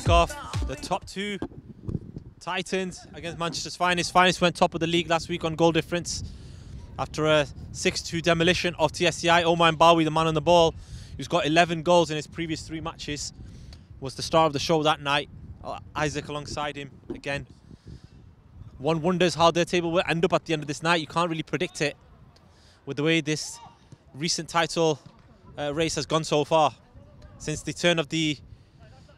kickoff. The top two Titans against Manchester's Finest. Finest went top of the league last week on goal difference after a 6-2 demolition of TSCI. Omar Mbawi, the man on the ball, who's got 11 goals in his previous 3 matches, was the star of the show that night. Isaac alongside him again. One wonders how their table will end up at the end of this night. You can't really predict it with the way this recent title race has gone so far. Since the turn of the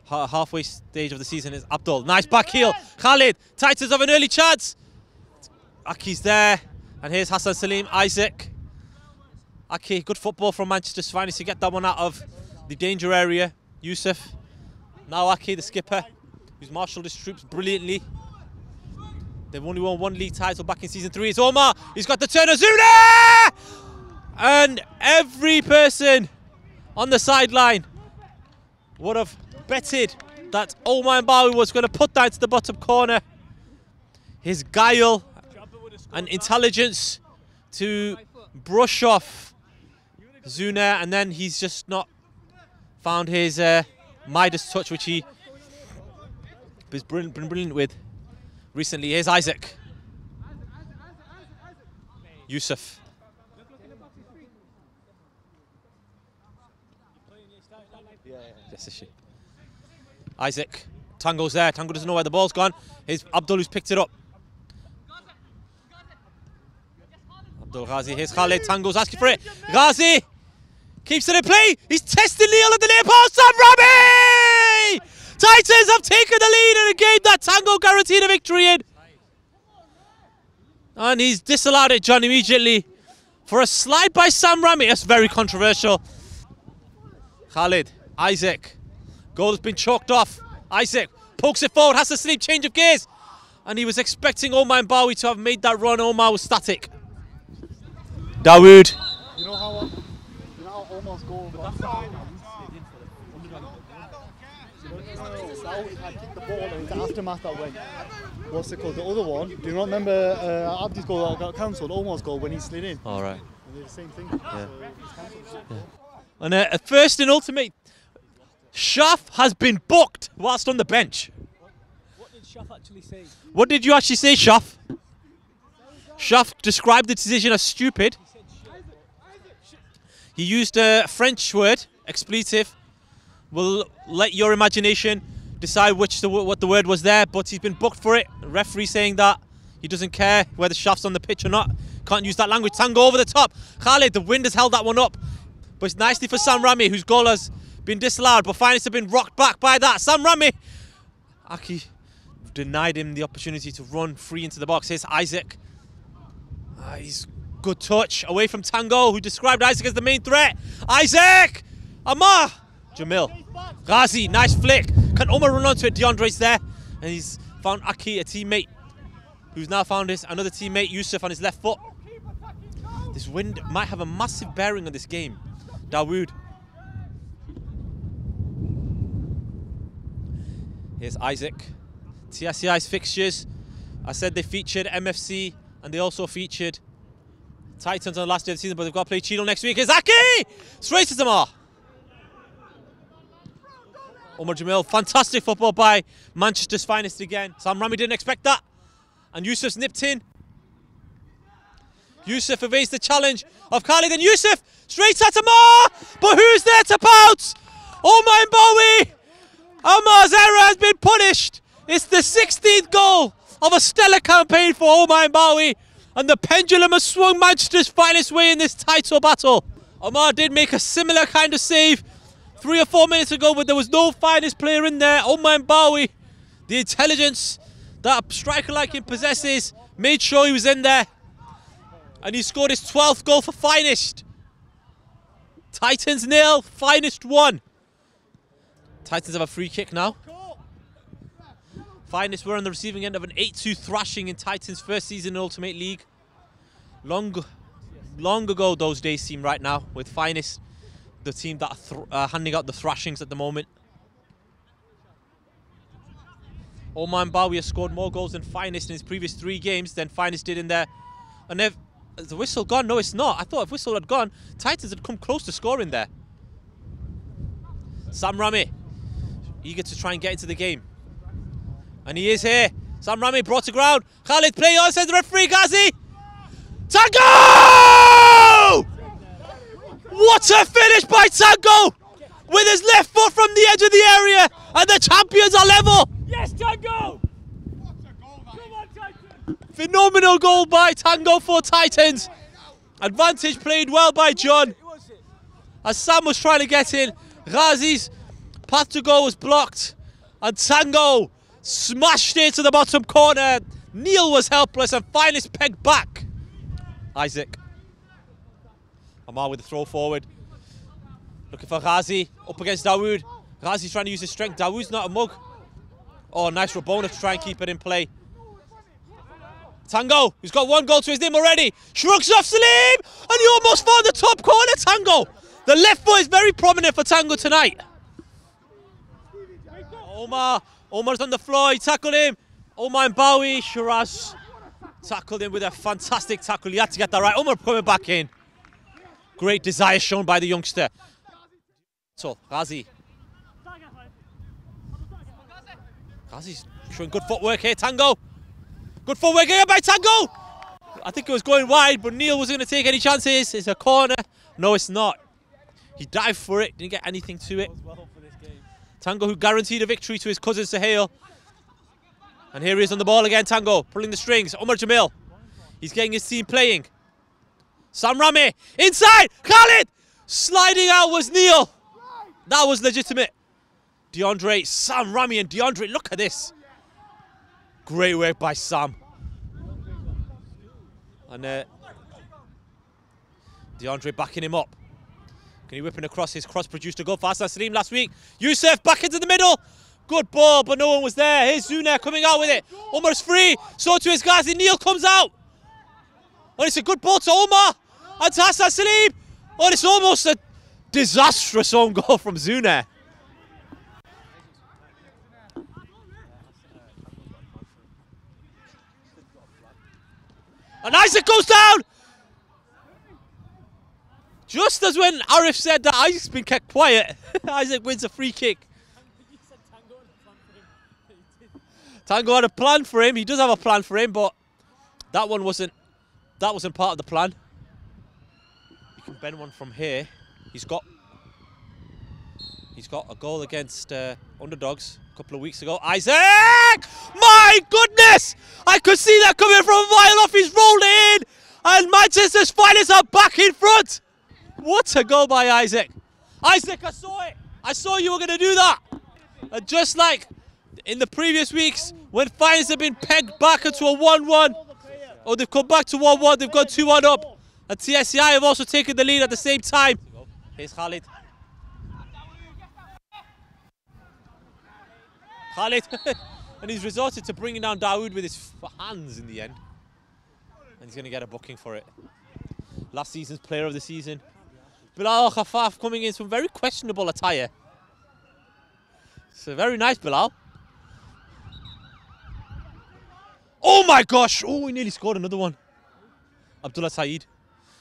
halfway stage of the season is Abdul. Nice back heel. Khalid, Titans have an early chance. Aki's there. And here's Hassan Salim, Isaac. Aki, good football from Manchester's Finest to get that one out of the danger area. Yusuf. Now Aki, the skipper, who's marshalled his troops brilliantly. They've only won 1 league title back in season 3. It's Omar. He's got the turn of Zuna! And every person on the sideline would have betted that Omar Mbawi was going to put that into the bottom corner. His guile and intelligence to brush off Zuna, and then he's just not found his Midas touch, which he has been brilliant with recently. Here's Isaac. Yusuf. Yes, is she? Isaac. Tango's there. Tango doesn't know where the ball's gone. Here's Abdul, who's picked it up. Abdul Ghazi. Here's Khalid. Tango's asking for it. Ghazi keeps it in play. He's testing Neil at the near post. Sam Rami! Titans have taken the lead in a game that Tango guaranteed a victory in. And he's disallowed it, John, immediately for a slide by Sam Rami. That's very controversial. Khalid. Isaac. Goal has been chalked off. Isaac pokes it forward, has to sleep, change of gears. And he was expecting Omar Mbawi to have made that run. Omar was static. Dawood. You know how Omar's goal was that? I kicked the ball and it was the aftermath that went. What's it called? The other one. Do you not remember Abdi's goal that got cancelled? Omar's goal when he slid in. All right. And the same thing. Yeah. So Yeah. And at first in Ultimate, Shaf has been booked whilst on the bench. What did Shaf actually say? What did you actually say, Shaf? Shaf described the decision as stupid. He used a French word, expletive. We'll let your imagination decide what the word was there, but he's been booked for it. The referee saying that he doesn't care whether Shaf's on the pitch or not. Can't use that language. Tango over the top. Khalid, the wind has held that one up. But it's nicely for Sam Rami, whose goal has been disallowed, but Finest have been rocked back by that. Sam Rami. Aki denied him the opportunity to run free into the box. Here's Isaac. He's good touch away from Tango, who described Isaac as the main threat. Isaac! Amar! Jamil. Ghazi, nice flick. Can Omar run onto it? DeAndre's there. And he's found Aki, a teammate, who's now found another teammate, Yusuf, on his left foot. This wind might have a massive bearing on this game. Dawood. Here's Isaac. TSCI's fixtures. I said they featured MFC and they also featured Titans on the last day of the season, but they've got to play Cheadle next week. Here's Aki! Straight to Zamar. Omar Jamil. Fantastic football by Manchester's Finest again. Sam Rami didn't expect that. And Yusuf's nipped in. Yusuf evades the challenge of Khalid, and Yusuf straight at Amar, but who's there to pounce? Omar Mbawi. Amar's error has been punished. It's the 16th goal of a stellar campaign for Omar Mbawi, and the pendulum has swung Manchester's Finest way in this title battle. Omar did make a similar kind of save 3 or 4 minutes ago, but there was no Finest player in there. Omar Mbawi, the intelligence that a striker like him possesses, made sure he was in there. And he scored his 12th goal for Finest. Titans 0, Finest 1. Titans have a free kick now. Finest were on the receiving end of an 8-2 thrashing in Titans' first season in Ultimate League. Long ago those days seem right now, with Finest the team that are handing out the thrashings at the moment. Omar Mbawi has scored more goals than Finest in his previous 3 games than Finest did in there. And is the whistle gone? No, it's not. I thought if whistle had gone, Titans had come close to scoring there. Sam Rami. eager to try and get into the game. And he is here. Sam Rami brought to ground. Khalid play on, says the referee, Ghazi. Tango! What a finish by Tango! With his left foot from the edge of the area, and the champions are level. Yes, Tango! Come on, Titan! Phenomenal goal by Tango for Titans. Advantage played well by John. As Sam was trying to get in, Ghazi's path to goal was blocked, and Tango smashed it to the bottom corner. Neil was helpless, and Finest pegged back. Isaac. Omar with the throw forward. Looking for Ghazi, up against Dawood. Ghazi's trying to use his strength. Dawood's not a mug. Oh, nice Rabona to try and keep it in play. Tango, who's got 1 goal to his name already, shrugs off Salim, and he almost found the top corner, Tango. The left foot is very prominent for Tango tonight. Omar's on the floor, he tackled him. Omar and Bowie, Shiraz tackled him with a fantastic tackle. He had to get that right. Omar coming back in. Great desire shown by the youngster. So, Ghazi's showing good footwork here, Tango. Good footwork here by Tango. I think it was going wide, but Neil wasn't going to take any chances. It's a corner. No, it's not. He dived for it, didn't get anything to it. Tango, who guaranteed a victory to his cousin Sahil. And here he is on the ball again, Tango, pulling the strings. Omar Jamil. He's getting his team playing. Sam Rami, inside, Khalid! Sliding out was Neil. That was legitimate. DeAndre, Sam Rami and DeAndre, look at this. Great work by Sam. And DeAndre backing him up. Can he whipping across his cross produced a goal for Hassan Salim last week. Youssef back into the middle. Good ball, but no one was there. Here's Zuna coming out with it. Omar's free. So to his Ghazi. Neil comes out. And it's a good ball to Omar. And to Hassan Salim. Oh, it's almost a disastrous own goal from Zuna. And Isaac goes down. Just as when Arif said that Isaac's been kept quiet, Isaac wins a free kick. Tango had a plan for him. He does have a plan for him, but that wasn't part of the plan. You can bend one from here. He's got a goal against Underdogs a couple of weeks ago. Isaac! My goodness! I could see that coming from a mile off. He's rolled it in, and Manchester's Finest are back in front. What a goal by Isaac. Isaac, I saw it. I saw you were going to do that. And just like in the previous weeks, when Finest have been pegged back into a 1-1, or they've come back to 1-1, they've gone 2-1 up. And TSCI have also taken the lead at the same time. Here's Khalid. And he's resorted to bringing down Dawood with his hands in the end. And he's going to get a booking for it. Last season's player of the season. Bilal Khafaf coming in some very questionable attire. So very nice, Bilal. Oh my gosh! Oh, he nearly scored another one. Abdullah Saeed.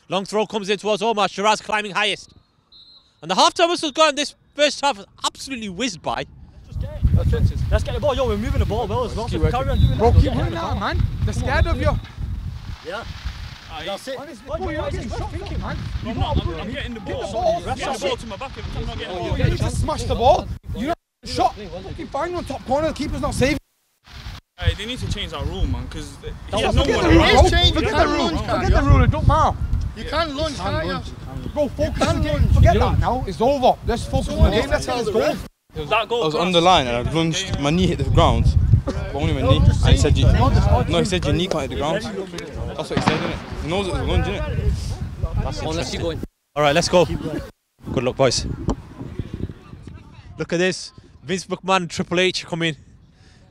Long throw comes in towards Omar. Shiraz climbing highest. And the half-time whistle's gone. This first half is absolutely whizzed by. Let's get the ball. Yo, we're moving the ball well as well. So carry on doing Bro, that. keep running now, man. They're scared of you. Yeah. That's it. Bro, you're not getting shot, man. I'm getting the ball. Get the ball to my back every time I'm not getting the ball. You need to smash the ball. You're not getting shot. Fucking find on top corner. The keeper's not saving. Hey, they need to change that rule, man, because he has Forget no the one rule, around. bro. change, Forget you the can't rule. lunge, Forget the rule. It don't matter. You can lunge, can't you? Bro, focus on the game. Forget that now. It's over. Let's focus on the game. Let's get this goal. That goal I was on the line and I lunged, my knee hit the ground, but only my knee. And he said, he said your knee can't hit the ground. That's what he said, innit? He knows it was a lunge, innit? Let's keep going. All right, let's go. Good luck, boys. Look at this. Vince McMahon and Triple H coming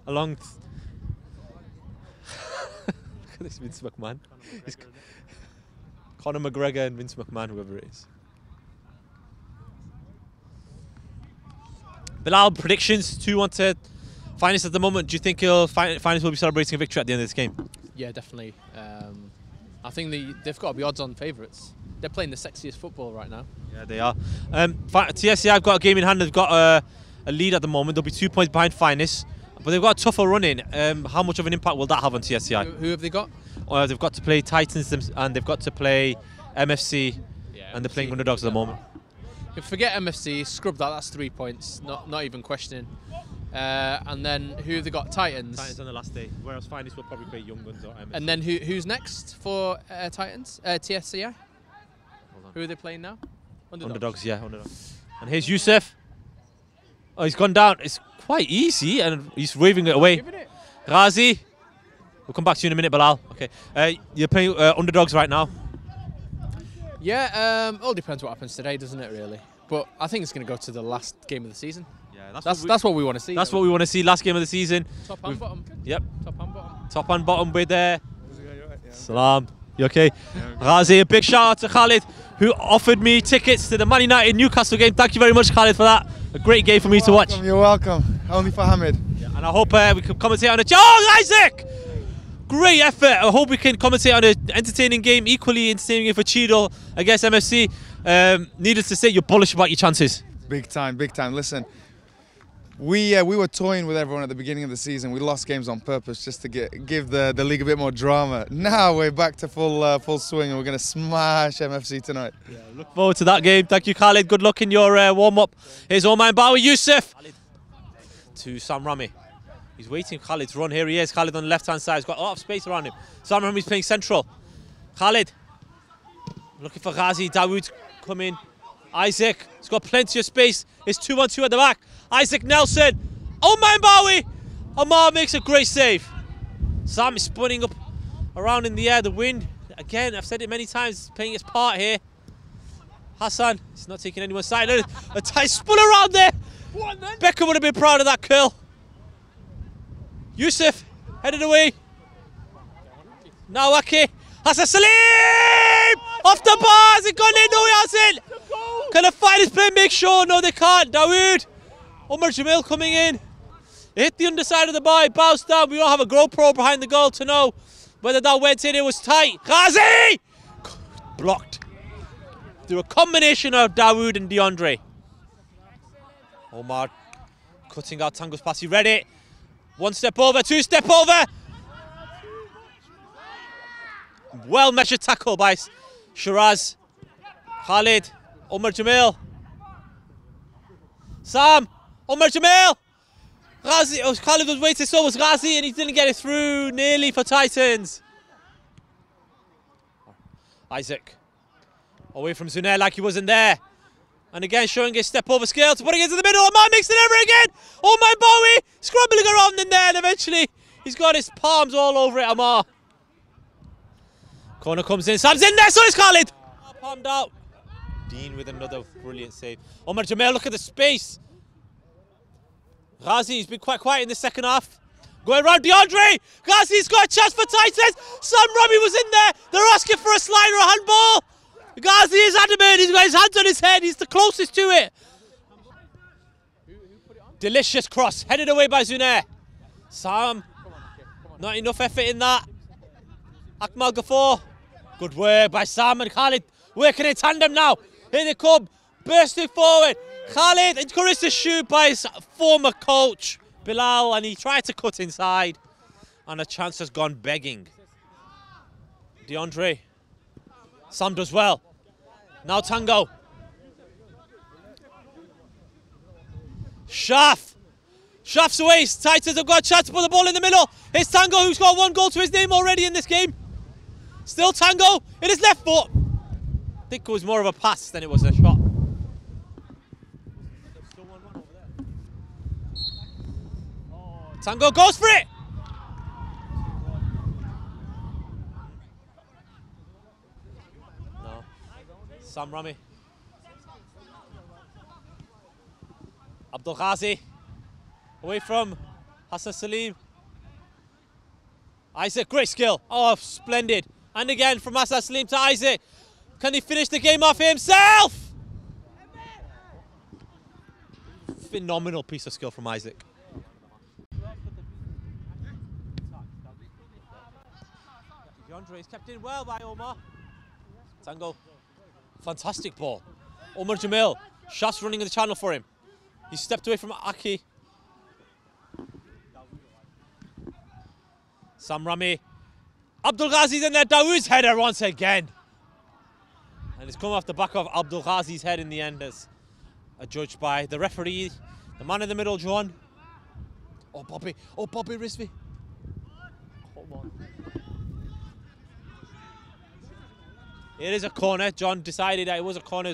along. Look at this, Vince McMahon. It's Conor McGregor and Vince McMahon, whoever it is. Bilal, predictions 2-1 to Finest at the moment. Do you think Finest will be celebrating a victory at the end of this game? Yeah, definitely. I think they've got to be odds-on favourites. They're playing the sexiest football right now. Yeah, they are. TSC, I've got a game in hand. They've got a lead at the moment. They'll be 2 points behind Finest, but they've got a tougher run in. How much of an impact will that have on TSCI? Who have they got? They've got to play Titans and they've got to play MFC, and they're playing underdogs at the moment. Forget MFC, scrub that. That's 3 points. Not even questioning. And then who have they got? Titans. Titans on the last day, whereas Finest will probably play Young Guns or MFC. And then who's next for Titans? TSCI. Who are they playing now? Underdogs, yeah, underdogs. And here's Yusuf. Oh, he's gone down. It's quite easy, and he's waving it away. Ghazi. We'll come back to you in a minute, Bilal. Okay. You're playing underdogs right now. Yeah, all depends what happens today, doesn't it, really? But I think it's going to go to the last game of the season. Yeah, that's what we want to see. That's what we want to see. Last game of the season. Top and bottom. Yep. Top and bottom. Top and bottom with Salam. You okay? Ghazi, a big shout out to Khalid, who offered me tickets to the Man United Newcastle game. Thank you very much, Khalid, for that. A great game for me to watch. You're welcome. Only for Hamid. Yeah, and I hope we can commentate on it. Oh, Isaac! Great effort. I hope we can commentate on an entertaining game, equally entertaining for Cheadle against MFC. Needless to say, you're bullish about your chances. Big time, big time. Listen, we were toying with everyone at the beginning of the season. We lost games on purpose just to give the league a bit more drama. Now we're back to full swing, and we're going to smash MFC tonight. Yeah, look forward to that game. Thank you, Khalid. Good luck in your warm-up. Here's Omar and Bawi. Yusuf to Sam Rami. He's waiting for Khalid to run. Here he is. Khalid on the left-hand side. He's got a lot of space around him. Sam Rami's playing central. Khalid looking for Ghazi. Dawood coming. Isaac. He's got plenty of space. It's 2-on-2 at the back. Isaac Nelson. Omar Bawi. Omar makes a great save. Sam is spinning up around in the air. The wind, again, I've said it many times, playing its part here. Hassan, he's not taking anyone's side. A tight spin around there. Beckham would have been proud of that curl. Yusuf, headed away. Now Ake. Hassan Salim! Off the bar! Has it gone in? No, he hasn't! Can the Finest play? Make sure. No, they can't. Dawood. Omar Jamil coming in. It hit the underside of the bar. It bounced down. We don't have a GoPro behind the goal to know whether that went in. It was tight. Ghazi! Blocked. Through a combination of Dawood and DeAndre. Omar cutting out Tango's pass. He read it. 1 step over, 2 step over. Well measured tackle by Shiraz. Khalid. Omar Jamil. Sam. Omar Jamil. Ghazi. Oh, Khalid was waiting, so was Ghazi, and he didn't get it through. Nearly for Titans. Isaac. Away from Zunair like he wasn't there. And again, showing his step over skills, putting it into the middle. Omar makes it over again. Omar Bowie scrambling around in there, and eventually he's got his palms all over it. Omar. Corner comes in. Sam's in there, so is Khalid. Palmed out. Dean with another brilliant save. Omar Jamil, look at the space. Ghazi's been quite quiet in the second half. Going around DeAndre. Ghazi's got a chance for Titans. Sam Rami was in there. They're asking for a slide or a handball. Ghazi is adamant. He's got his hands on his head. He's the closest to it. Delicious cross. Headed away by Zunair. Sam. Not enough effort in that. Akmal Ghafoor. Good work by Sam and Khalid. Working in tandem now. Here they come. Bursting forward. Khalid encouraged to shoot by his former coach, Bilal. And he tried to cut inside. And a chance has gone begging. DeAndre. Sam does well. Now Tango. Shaf. Shaf's away. Titans have got a chance to put the ball in the middle. It's Tango who's got 1 goal to his name already in this game. Still Tango in his left foot. I think it was more of a pass than it was a shot. Tango goes for it. Sam Rami. Abdul Ghazi. Away from Hassan Salim. Isaac, great skill. Oh, splendid. And again from Hassan Salim to Isaac. Can he finish the game off himself? Phenomenal piece of skill from Isaac. DeAndre is kept in well by Omar. Tango. Fantastic ball. Omar Jamil. Shots running in the channel for him. He stepped away from Aki. Sam Rami. Abdul Ghazi's in there. Dawood's header once again. And it's come off the back of Abdul Ghazi's head in the end, as judged by the referee. The man in the middle, John. Oh, Bobby. Oh, Bobby Risby. Hold on. It is a corner. John decided that it was a corner.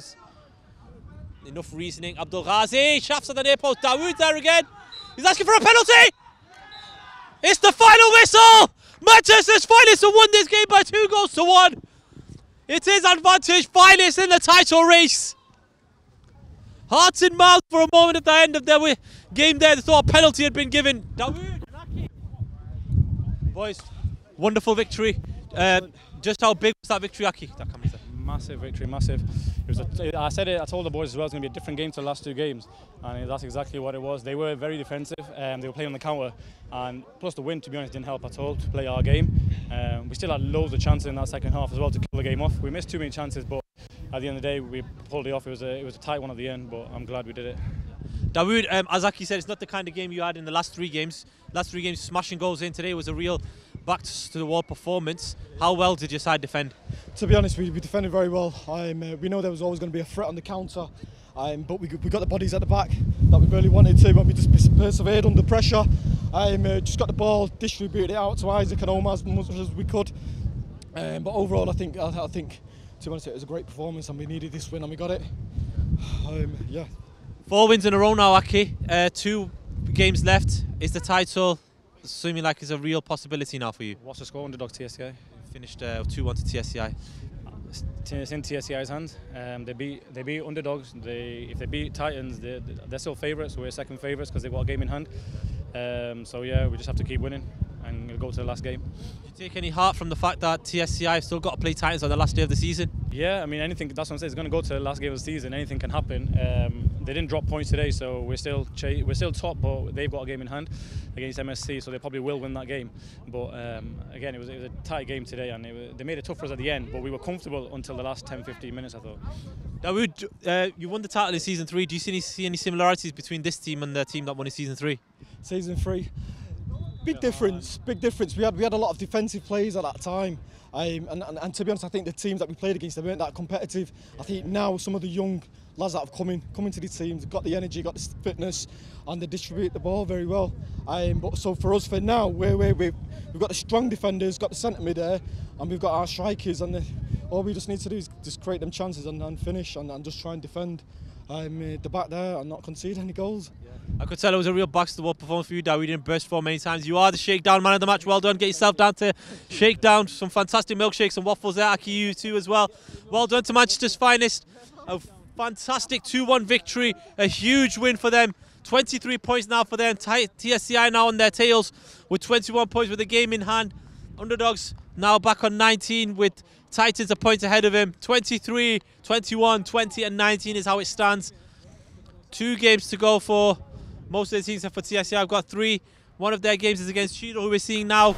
Enough reasoning. Abdul Ghazi shafts at the near post. Dawood there again. He's asking for a penalty. It's the final whistle. Manchester's Finest have won this game by 2-1. It is advantage Finest in the title race. Hearts in mouth for a moment at the end of their game there. They thought a penalty had been given. Dawood. Boys, wonderful victory. Just how big was that victory, Aki? Massive victory, massive. I said it, I told the boys as well, it's going to be a different game to the last 2 games. And that's exactly what it was. They were very defensive, they were playing on the counter. And plus the win, to be honest, didn't help at all to play our game. We still had loads of chances in that second half as well to kill the game off. We missed too many chances, but at the end of the day, we pulled it off. It was a tight one at the end, but I'm glad we did it. Dawood, as Aki said, it's not the kind of game you had in the last 3 games. Last 3 games, smashing goals in. Today was a real back-to-the-wall performance. How well did your side defend? To be honest, we defended very well. We know there was always going to be a threat on the counter, but we got the bodies at the back that we really wanted to, and we just persevered under pressure. Just got the ball, distributed it out to Isaac and Omar as much as we could. But overall, I think, to be honest, it was a great performance, and we needed this win, and we got it. Yeah. 4 wins in a row now, Aki. 2 games left. Is the title seeming like it's a real possibility now for you? What's the score, underdog TSCI? Finished 2-1 to TSCI. It's in TSCI's hands. They beat underdogs. If they beat Titans, they're still favourites. We're second favourites because they've got a game in hand. So yeah, we just have to keep winning and go to the last game. Did you take any heart from the fact that TSCI have still got to play Titans on the last day of the season? Yeah, I mean, anything. That's what I'm saying. It's going to go to the last game of the season. Anything can happen. They didn't drop points today, so we're still top, but they've got a game in hand against MSC, so they probably will win that game. But again, it was a tight game today, and they made it tough for us at the end. But we were comfortable until the last 10-15 minutes, I thought. Dawood, you won the title in season 3. Do you see any similarities between this team and the team that won in season 3? Season 3, big difference. We had a lot of defensive plays at that time. And to be honest, I think the teams that we played against, they weren't that competitive. I think now some of the young lads that have come into these teams, got the energy, got the fitness, and they distribute the ball very well. But so for us, for now, we've got the strong defenders, got the centre mid there, and we've got our strikers, and all we just need to do is just create them chances and finish and just try and defend the back there and not concede any goals. Yeah. I could tell it was a real back-to-the-wall performance for you, Dawood. You didn't burst for many times. You are the shakedown man of the match. Well done. Get yourself down to shakedown. Some fantastic milkshakes and waffles there. Aki, you too as well. Well done to Manchester's Finest. A fantastic 2-1 victory. A huge win for them. 23 points now for them. TSCI now on their tails with 21 points with the game in hand. Underdogs now back on 19 with Titans a point ahead of him. 23, 21, 20 and 19 is how it stands. 2 games to go for most of the teams, except for TSCI. I've got 3. One of their games is against Cheadle, who we're seeing now.